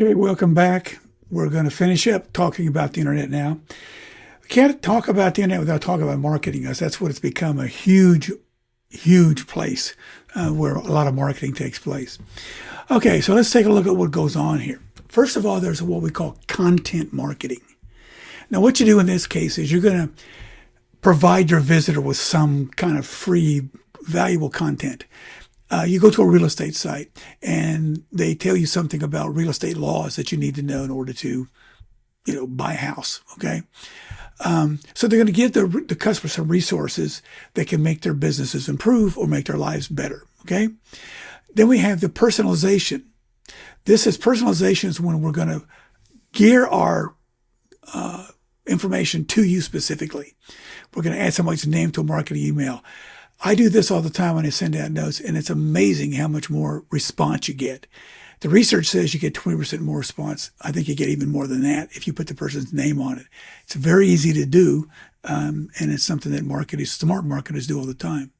Okay, welcome back. We're going to finish up talking about the internet now. We can't talk about the internet without talking about marketing, because that's what it's become a huge place where a lot of marketing takes place. Okay, so let's take a look at what goes on here. First of all, there's what we call content marketing. Now, what you do in this case is you're going to provide your visitor with some kind of free, valuable content. You go to a real estate site and they tell you something about real estate laws that you need to know in order to, buy a house. Okay. So they're going to give the customer some resources that can make their businesses improve or make their lives better. Okay. Then we have the personalization. Personalization is when we're going to gear our information to you specifically. We're going to add somebody's name to a marketing email. I do this all the time when I send out notes, and it's amazing how much more response you get. The research says you get 20% more response. I think you get even more than that if you put the person's name on it. It's very easy to do, and it's something that smart marketers do all the time.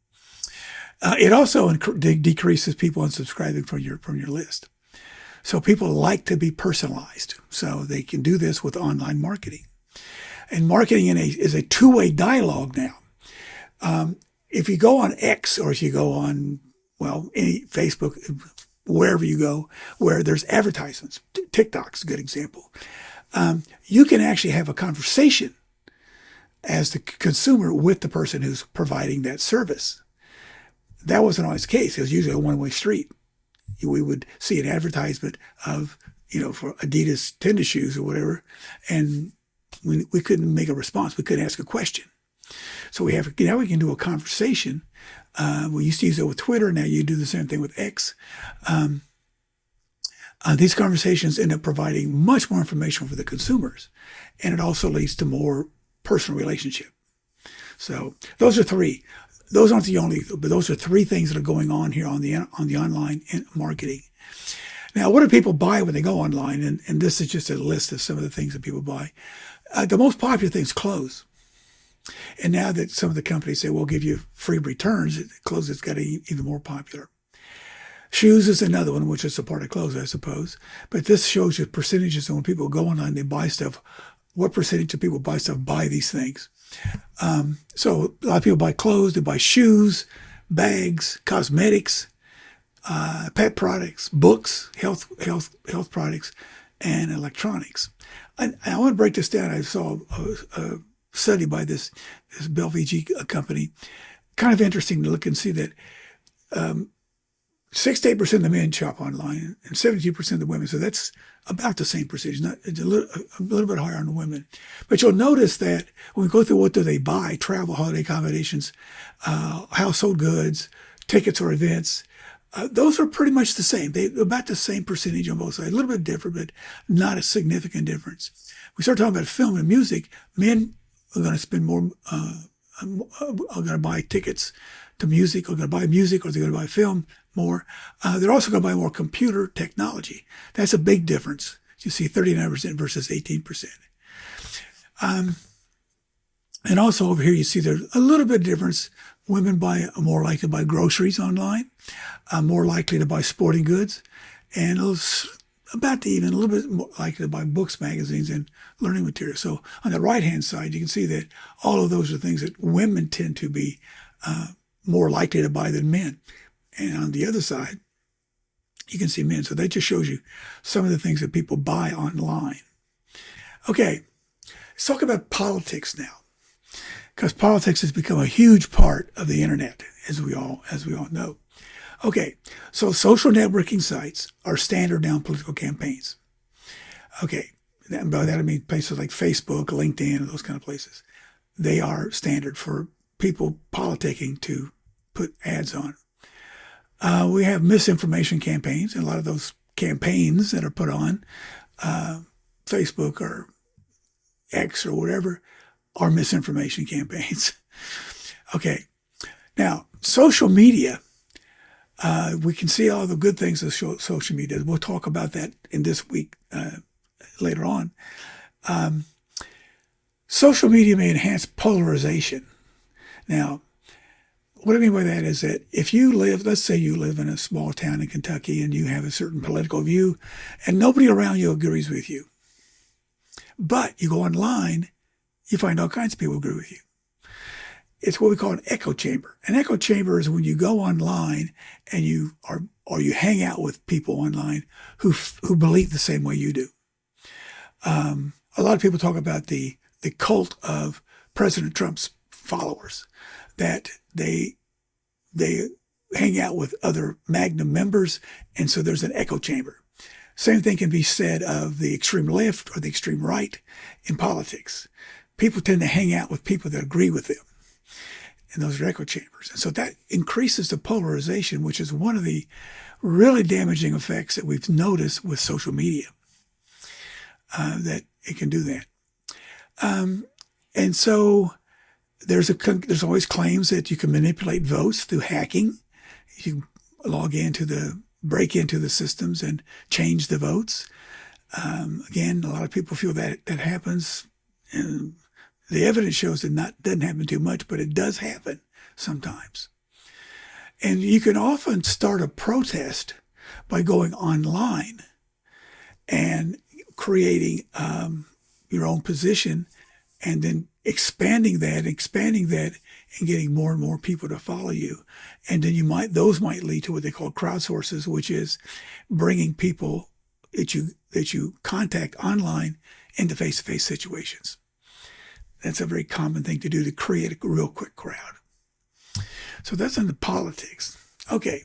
It also decreases people unsubscribing from your list. So people like to be personalized, so they can do this with online marketing. And marketing is a two-way dialogue now. If you go on X or if you go on, any Facebook, wherever you go, where there's advertisements, TikTok's a good example, you can actually have a conversation as the consumer with the person who's providing that service. That wasn't always the case. It was usually a one-way street. We would see an advertisement of, for Adidas tennis shoes or whatever, and we couldn't make a response. We couldn't ask a question. So now we can do a conversation. We used to use it with Twitter. Now you do the same thing with X. These conversations end up providing much more information for the consumers, and it also leads to more personal relationship. So those are three. Those aren't the only, but those are three things that are going on here on the online marketing. Now, what do people buy when they go online? And this is just a list of some of the things that people buy. The most popular thing is clothes. And now that some of the companies say, we'll give you free returns, clothes has got even more popular. Shoes is another one, which is a part of clothes, I suppose. But this shows you percentages of when people go online, they buy stuff. What percentage of people buy these things? So a lot of people buy clothes, they buy shoes, bags, cosmetics, pet products, books, health products, and electronics. And I want to break this down. I saw a study by this Belvigi company. Kind of interesting to look and see that 68% of the men shop online and 72% of the women. So that's about the same percentage. It's a little bit higher on the women. But you'll notice that when we go through what do they buy, travel, holiday accommodations, household goods, tickets or events, those are pretty much the same. They're about the same percentage on both sides. A little bit different, but not a significant difference. We start talking about film and music. Men are going to spend more, are going to buy tickets to music, or going to buy music, or they're going to buy film more. They're also going to buy more computer technology. That's a big difference. You see 39% versus 18%. And also over here, you see there's a little bit of difference. Women are more likely to buy groceries online, more likely to buy sporting goods, and about even a little bit more likely to buy books, magazines, and learning materials. So on the right-hand side, you can see that all of those are things that women tend to be more likely to buy than men. And on the other side, you can see men. So that just shows you some of the things that people buy online. Okay, let's talk about politics now, because politics has become a huge part of the internet, as we all know. Okay, so social networking sites are standard now in political campaigns. Okay, by that I mean places like Facebook, LinkedIn, and those kind of places. They are standard for people politicking to put ads on. We have misinformation campaigns, and a lot of those campaigns that are put on Facebook or X or whatever are misinformation campaigns. Okay, now social media. We can see all the good things that social media does. We'll talk about that in this week later on. Social media may enhance polarization. Now, what I mean by that is that if you live, let's say you live in a small town in Kentucky and you have a certain political view and nobody around you agrees with you, but you go online, you find all kinds of people who agree with you. It's what we call an echo chamber. An echo chamber is when you go online and you hang out with people online who believe the same way you do. A lot of people talk about the cult of President Trump's followers, that they hang out with other Magnum members, and so there's an echo chamber. Same thing can be said of the extreme left or the extreme right in politics. People tend to hang out with people that agree with them, and those are echo chambers. And so that increases the polarization, which is one of the really damaging effects that we've noticed with social media, that it can do that. And so there's always claims that you can manipulate votes through hacking. You break into the systems and change the votes. Again, a lot of people feel that happens, and the evidence shows that doesn't happen too much, but it does happen sometimes. And you can often start a protest by going online and creating your own position, and then expanding that and getting more and more people to follow you. And then those might lead to what they call crowdsources, which is bringing people that you contact online into face-to-face situations. That's a very common thing to do to create a real quick crowd. So that's into politics. Okay.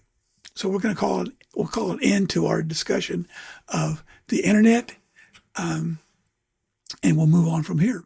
So we'll call an end to our discussion of the internet, and we'll move on from here.